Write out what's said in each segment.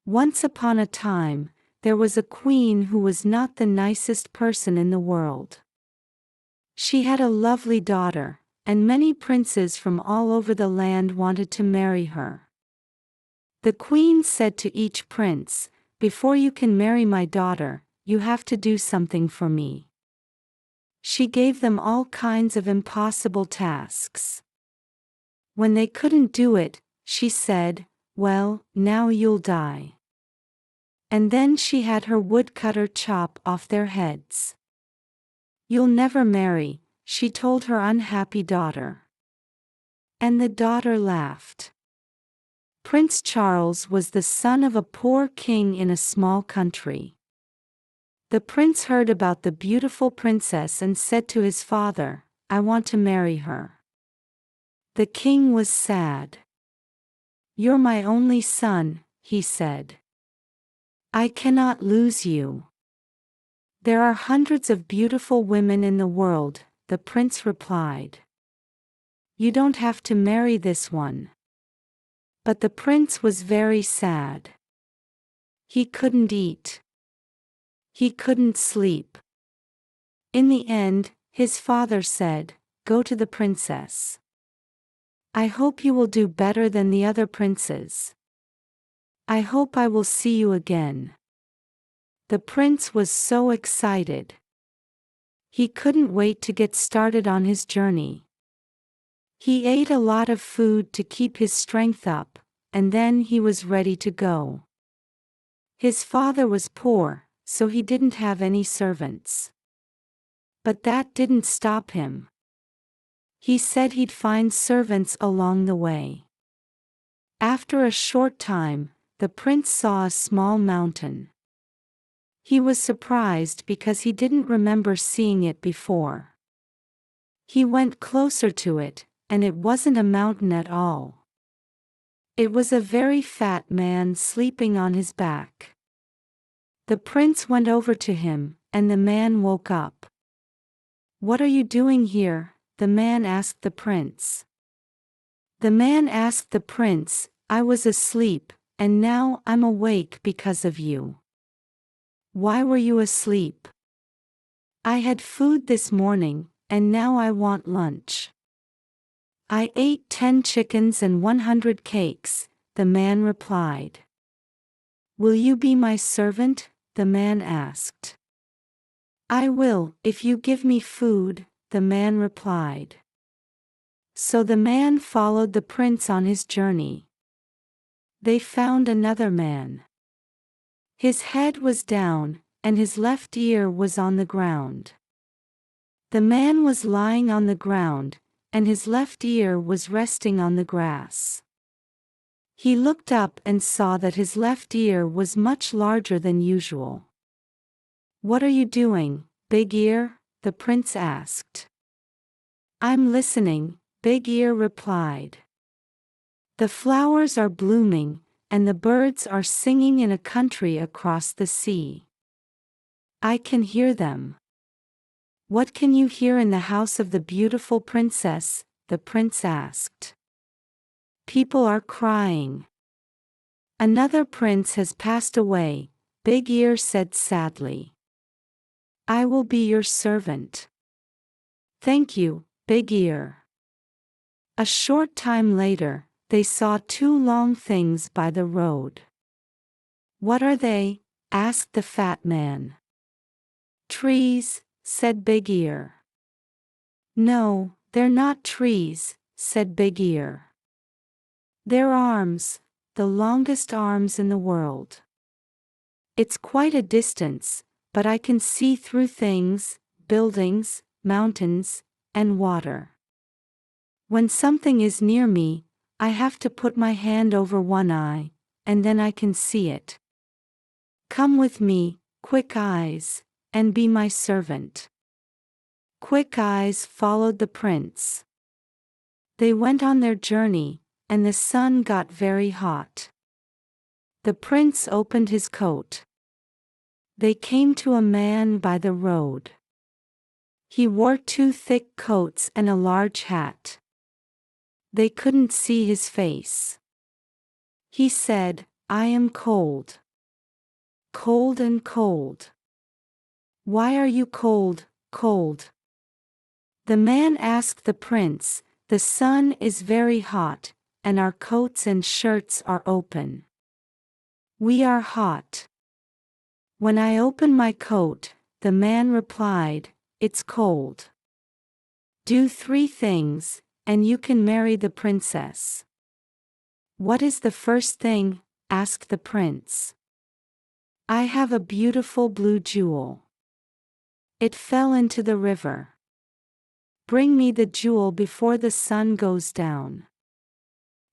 Once upon a time, there was a queen who was not the nicest person in the world. She had a lovely daughter, and many princes from all over the land wanted to marry her. The queen said to each prince, "Before you can marry my daughter, you have to do something for me." She gave them all kinds of impossible tasks. When they couldn't do it, she said, "Well, now you'll die." And then she had her woodcutter chop off their heads. "You'll never marry," she told her unhappy daughter. And the daughter laughed. Prince Charles was the son of a poor king in a small country. The prince heard about the beautiful princess and said to his father, "I want to marry her." The king was sad. "You're my only son," he said. "I cannot lose you." "There are hundreds of beautiful women in the world," the prince replied. "You don't have to marry this one." But the prince was very sad. He couldn't eat. He couldn't sleep. In the end, his father said, "Go to the princess. I hope you will do better than the other princes. I hope I will see you again." The prince was so excited. He couldn't wait to get started on his journey. He ate a lot of food to keep his strength up, and then he was ready to go. His father was poor, so he didn't have any servants. But that didn't stop him. He said he'd find servants along the way. After a short time, the prince saw a small mountain. He was surprised because he didn't remember seeing it before. He went closer to it, and it wasn't a mountain at all. It was a very fat man sleeping on his back. The prince went over to him, and the man woke up. "What are you doing here?" the man asked the prince. The man asked the prince, "I was asleep, and now I'm awake because of you." "Why were you asleep?" "I had food this morning, and now I want lunch." "I ate 10 chickens and 100 cakes, the man replied. "Will you be my servant?" the man asked. "I will, if you give me food," the man replied. So the man followed the prince on his journey. They found another man. His head was down, and his left ear was on the ground. The man was lying on the ground, and his left ear was resting on the grass. He looked up and saw that his left ear was much larger than usual. "What are you doing, Big Ear?" the prince asked. "I'm listening," Big Ear replied. "The flowers are blooming, and the birds are singing in a country across the sea. I can hear them." "What can you hear in the house of the beautiful princess?" the prince asked. "People are crying. Another prince has passed away," Big Ear said sadly. "I will be your servant." "Thank you, Big Ear." A short time later, they saw 2 long things by the road. "What are they?" asked the fat man. "Trees," said Big Ear. "No, they're not trees," said Big Ear. "They're arms, the longest arms in the world. It's quite a distance, but I can see through things, buildings, mountains, and water. When something is near me, I have to put my hand over one eye, and then I can see it. Come with me, Quick Eyes, and be my servant." Quick Eyes followed the prince. They went on their journey, and the sun got very hot. The prince opened his coat. They came to a man by the road. He wore 2 thick coats and a large hat. They couldn't see his face. He said, I am cold. Cold and cold. Why are you cold, cold? The man asked the prince, the sun is very hot, and our coats and shirts are open. We are hot. When I open my coat, the man replied, it's cold. Do 3 things, and you can marry the princess. What is the first thing? Asked the prince. I have a beautiful blue jewel. It fell into the river. Bring me the jewel before the sun goes down.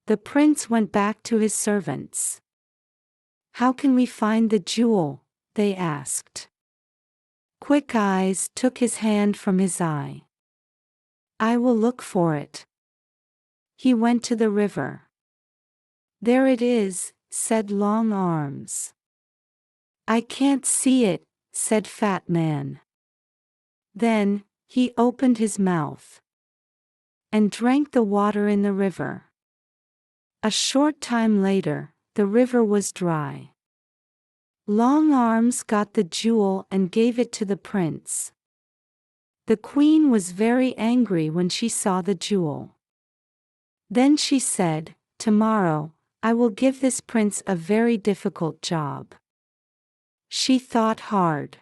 The prince went back to his servants. How can we find the jewel? They asked. Quick Eyes took his hand from his eye. I will look for it. He went to the river. There it is, said Long Arms. I can't see it, said Fat Man. Then, he opened his mouth and drank the water in the river. A short time later, the river was dry. Long Arms got the jewel and gave it to the prince. The queen was very angry when she saw the jewel. Then she said, tomorrow, I will give this prince a very difficult job. She thought hard.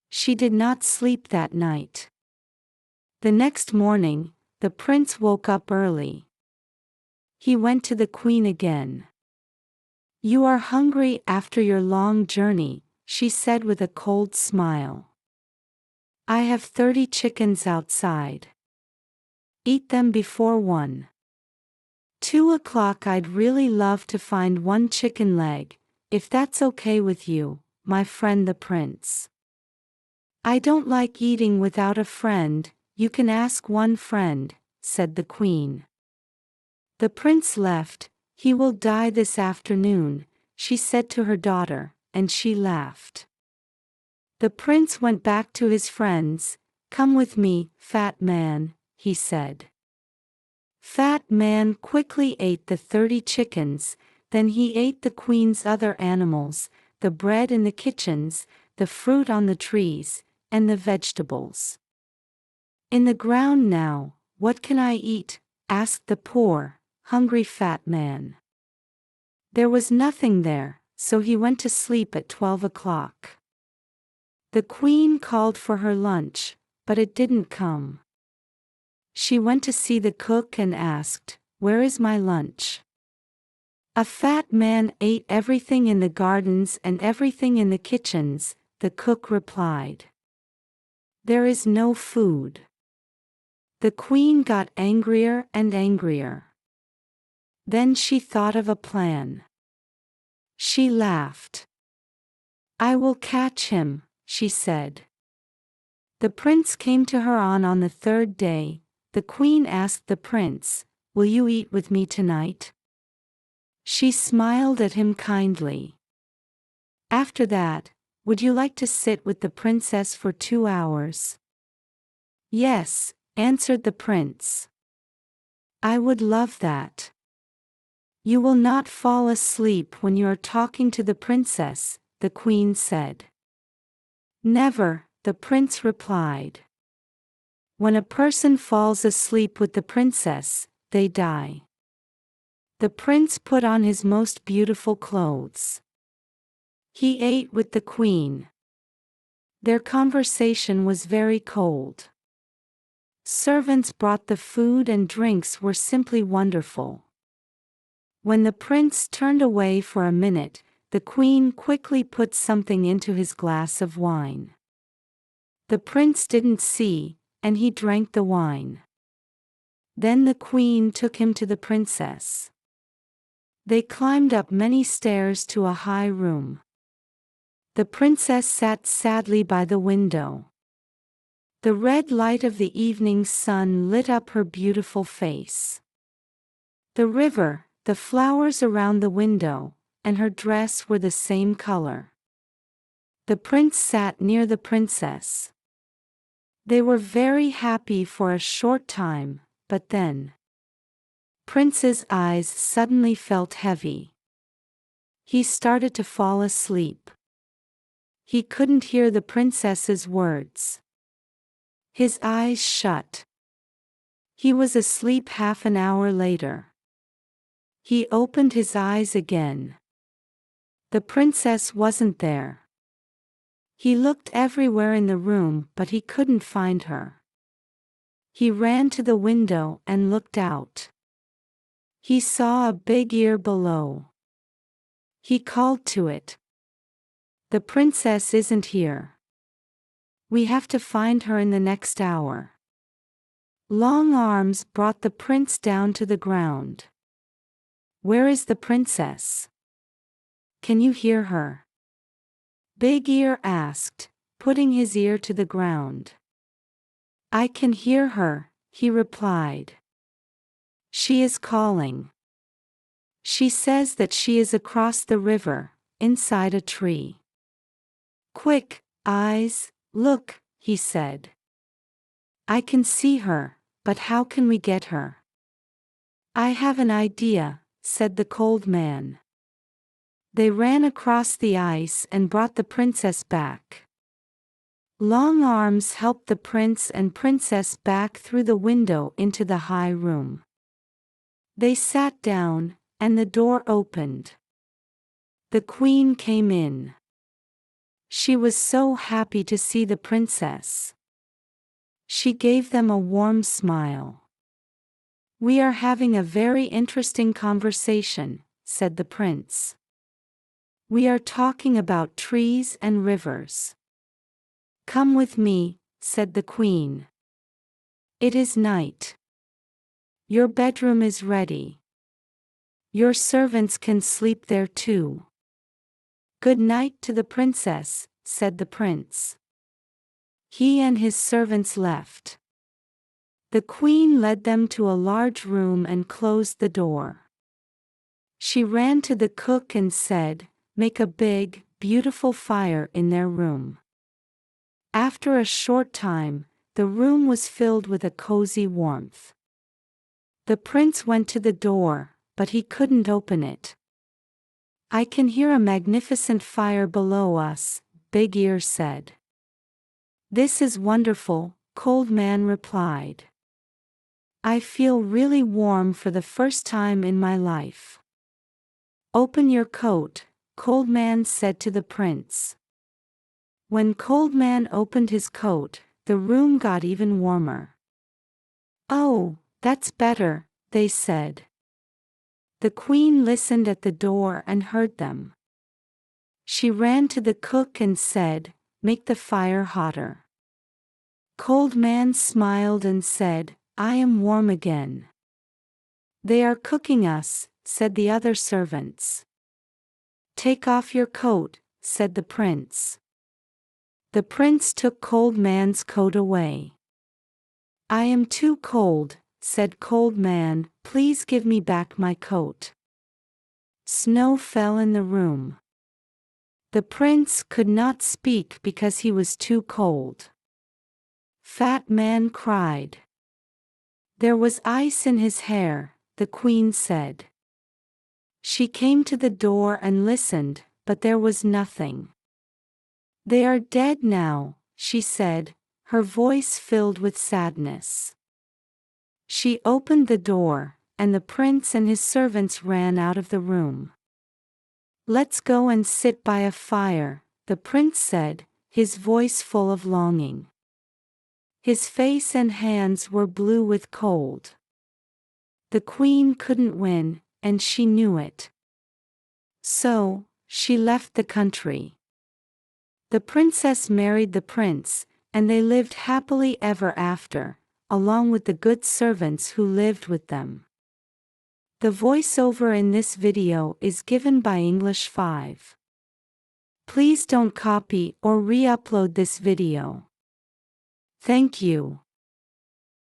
She did not sleep that night. The next morning, the prince woke up early. He went to the queen again. You are hungry after your long journey, she said with a cold smile. I have 30 chickens outside. Eat them before 1. 2 o'clock. I'd really love to find 1 chicken leg, if that's okay with you, my friend the prince. I don't like eating without a friend, you can ask 1 friend, said the queen. The prince left. He will die this afternoon, she said to her daughter, and she laughed. The prince went back to his friends. Come with me, Fat Man, he said. Fat Man quickly ate the 30 chickens, then he ate the queen's other animals, the bread in the kitchens, the fruit on the trees, and the vegetables. In the ground now, what can I eat? Asked the poor, hungry Fat Man. There was nothing there, so he went to sleep at 12 o'clock. The queen called for her lunch, but it didn't come. She went to see the cook and asked, where is my lunch? A fat man ate everything in the gardens and everything in the kitchens, the cook replied. There is no food. The queen got angrier and angrier. Then she thought of a plan. She laughed. I will catch him, she said. The prince came to her on the 3rd day. The queen asked the prince, will you eat with me tonight? She smiled at him kindly. After that, would you like to sit with the princess for 2 hours? Yes, answered the prince. I would love that. You will not fall asleep when you are talking to the princess, the queen said. Never, the prince replied. When a person falls asleep with the princess, they die. The prince put on his most beautiful clothes. He ate with the queen. Their conversation was very cold. Servants brought the food and drinks were simply wonderful. When the prince turned away for a minute, the queen quickly put something into his glass of wine. The prince didn't see, and he drank the wine. Then the queen took him to the princess. They climbed up many stairs to a high room. The princess sat sadly by the window. The red light of the evening sun lit up her beautiful face. The river, the flowers around the window, and her dress were the same color. The prince sat near the princess. They were very happy for a short time, but then Prince's eyes suddenly felt heavy. He started to fall asleep. He couldn't hear the princess's words. His eyes shut. He was asleep half an hour later. He opened his eyes again. The princess wasn't there. He looked everywhere in the room, but he couldn't find her. He ran to the window and looked out. He saw a big ear below. He called to it. "The princess isn't here. We have to find her in the next hour." Long Arms brought the prince down to the ground. "Where is the princess? Can you hear her?" Big Ear asked, putting his ear to the ground. "I can hear her," he replied. "She is calling. She says that she is across the river, inside a tree." "Quick, Eyes, look," he said. "I can see her, but how can we get her?" "I have an idea," said the Cold Man. They ran across the ice and brought the princess back. Long Arms helped the prince and princess back through the window into the high room. They sat down, and the door opened. The queen came in. She was so happy to see the princess. She gave them a warm smile. "We are having a very interesting conversation," said the prince. "We are talking about trees and rivers." "Come with me," said the queen. "It is night. Your bedroom is ready. Your servants can sleep there too." "Good night to the princess," said the prince. He and his servants left. The queen led them to a large room and closed the door. She ran to the cook and said, "Make a big, beautiful fire in their room." After a short time, the room was filled with a cozy warmth. The prince went to the door, but he couldn't open it. "I can hear a magnificent fire below us," Big Ear said. "This is wonderful," Cold Man replied. "I feel really warm for the first time in my life." "Open your coat," Cold Man said to the prince. When Cold Man opened his coat, the room got even warmer. "Oh, that's better," they said. The queen listened at the door and heard them. She ran to the cook and said, "Make the fire hotter." Cold Man smiled and said, "I am warm again." "They are cooking us," said the other servants. "Take off your coat," said the prince. The prince took Cold Man's coat away. "I am too cold," said Cold Man, "please give me back my coat." Snow fell in the room. The prince could not speak because he was too cold. Fat Man cried. There was ice in his hair, the queen said. She came to the door and listened, but there was nothing. "They are dead now," she said, her voice filled with sadness. She opened the door, and the prince and his servants ran out of the room. "Let's go and sit by a fire," the prince said, his voice full of longing. His face and hands were blue with cold. The queen couldn't win, and she knew it. So, she left the country. The princess married the prince, and they lived happily ever after, along with the good servants who lived with them. The voiceover in this video is given by English 5. Please don't copy or re-upload this video. Thank you.